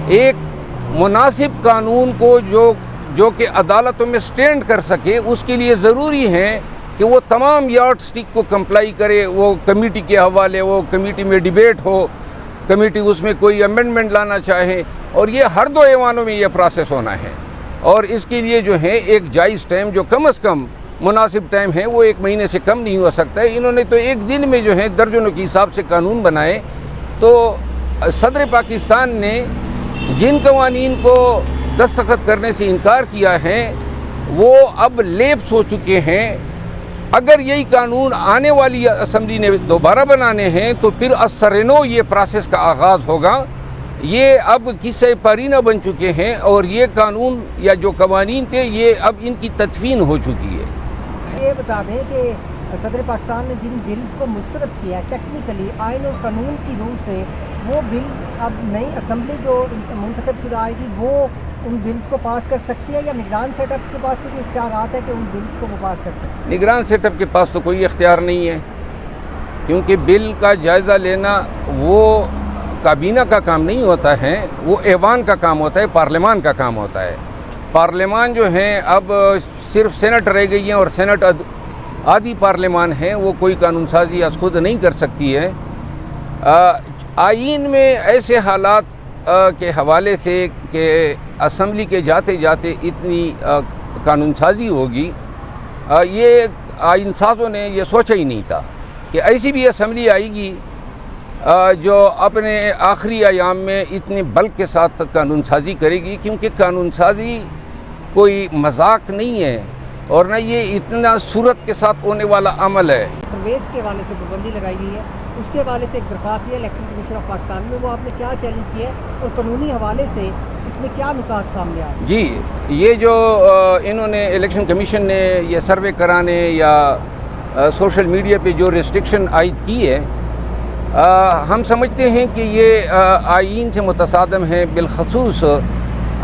ایک مناسب قانون کو جو کہ عدالتوں میں سٹینڈ کر سکے، اس کے لیے ضروری ہے کہ وہ تمام یارڈ سٹک کو کمپلائی کرے. وہ کمیٹی کے حوالے، وہ کمیٹی میں ڈیبیٹ ہو، کمیٹی اس میں کوئی امینڈمنٹ لانا چاہے، اور یہ ہر 2 ایوانوں میں یہ پروسیس ہونا ہے. اور اس کے لیے جو ہے ایک جائز ٹائم، جو کم از کم مناسب ٹائم ہے، وہ 1 مہینے سے کم نہیں ہو سکتا ہے. انہوں نے تو 1 دن میں جو ہے درجنوں کے حساب سے قانون بنائے. تو صدر پاکستان نے جن قوانین کو دستخط کرنے سے انکار کیا ہے وہ اب لیپس ہو چکے ہیں. اگر یہی قانون آنے والی اسمبلی نے دوبارہ بنانے ہیں تو پھر اثرنو یہ پروسیس کا آغاز ہوگا. یہ اب قصہ پارینہ بن چکے ہیں، اور یہ قانون یا جو قوانین تھے یہ اب ان کی تدفین ہو چکی ہے. یہ بتا دیں کہ صدر پاکستان نے جن بلز کو مسترد کیا ہے ٹیکنیکلی آئین اور قانون کی روح سے، وہ بل اب نئی اسمبلی جو منتخب شدہ آئے گی وہ ان بلز کو پاس کر سکتی ہے، یا نگران سیٹ اپ کے پاس کوئی اختیارات ہے کہ ان بلز کو وہ پاس کر سکتے ہیں؟ نگران سیٹ اپ کے پاس تو کوئی اختیار نہیں ہے، کیونکہ بل کا جائزہ لینا وہ کابینہ کا کام نہیں ہوتا ہے، وہ ایوان کا کام ہوتا ہے، پارلیمان کا کام ہوتا ہے. پارلیمان جو ہے اب صرف سینٹ رہ گئی ہیں، اور سینٹ آدھی پارلیمان ہے، وہ کوئی قانون سازی از خود نہیں کر سکتی ہے. آئین میں ایسے حالات کے حوالے سے کہ اسمبلی کے جاتے جاتے اتنی قانون سازی ہوگی، یہ آئین سازوں نے یہ سوچا ہی نہیں تھا کہ ایسی بھی اسمبلی آئے گی جو اپنے آخری ایام میں اتنے بلک کے ساتھ قانون سازی کرے گی. کیونکہ قانون سازی کوئی مذاق نہیں ہے، اور نہ یہ اتنا صورت کے ساتھ ہونے والا عمل ہے. سرویس کے حوالے سے پابندی لگائی گئی ہے، اس کے حوالے سے ایک درخواست ہے الیکشن کمیشن آف پاکستان میں، وہ آپ نے کیا چیلنج کیا ہے اور قانونی حوالے سے اس میں کیا نکات سامنے آ سکتے ہیں؟ جی، یہ جو انہوں نے الیکشن کمیشن نے یہ سروے کرانے یا سوشل میڈیا پہ جو ریسٹرکشن عائد کی ہے، ہم سمجھتے ہیں کہ یہ آئین سے متصادم ہے، بالخصوص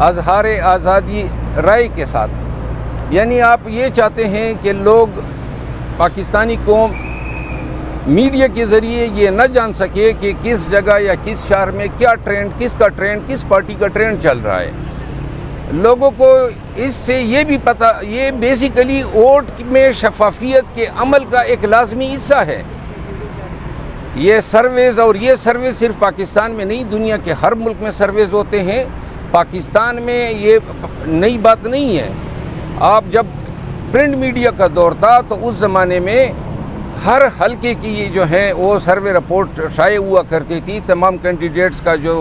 اظہار آزادی رائے کے ساتھ. یعنی آپ یہ چاہتے ہیں کہ لوگ، پاکستانی قوم میڈیا کے ذریعے یہ نہ جان سکے کہ کس جگہ یا کس شہر میں کیا ٹرینڈ، کس کا ٹرینڈ، کس پارٹی کا ٹرینڈ چل رہا ہے. لوگوں کو اس سے یہ بھی پتہ، یہ بیسیکلی ووٹ میں شفافیت کے عمل کا ایک لازمی حصہ ہے. یہ سرویز، اور یہ سرویز صرف پاکستان میں نہیں، دنیا کے ہر ملک میں سرویز ہوتے ہیں. پاکستان میں یہ نئی بات نہیں ہے. آپ جب پرنٹ میڈیا کا دور تھا تو اس زمانے میں ہر حلقے کی جو ہے وہ سروے رپورٹ شائع ہوا کرتی تھی. تمام کینڈیڈیٹس کا جو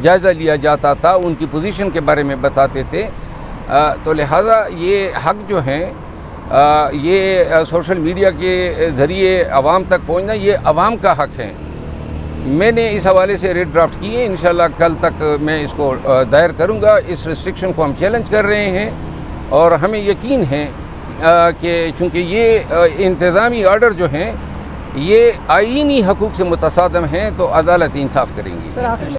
جائزہ لیا جاتا تھا، ان کی پوزیشن کے بارے میں بتاتے تھے. تو لہٰذا یہ حق جو ہیں، یہ سوشل میڈیا کے ذریعے عوام تک پہنچنا، یہ عوام کا حق ہے. میں نے اس حوالے سے ریڈ ڈرافٹ کی ہے، انشاءاللہ کل تک میں اس کو دائر کروں گا. اس ریسٹرکشن کو ہم چیلنج کر رہے ہیں، اور ہمیں یقین ہے کہ چونکہ یہ انتظامی آرڈر جو ہیں یہ آئینی حقوق سے متصادم ہیں، تو عدالت انصاف کریں گی.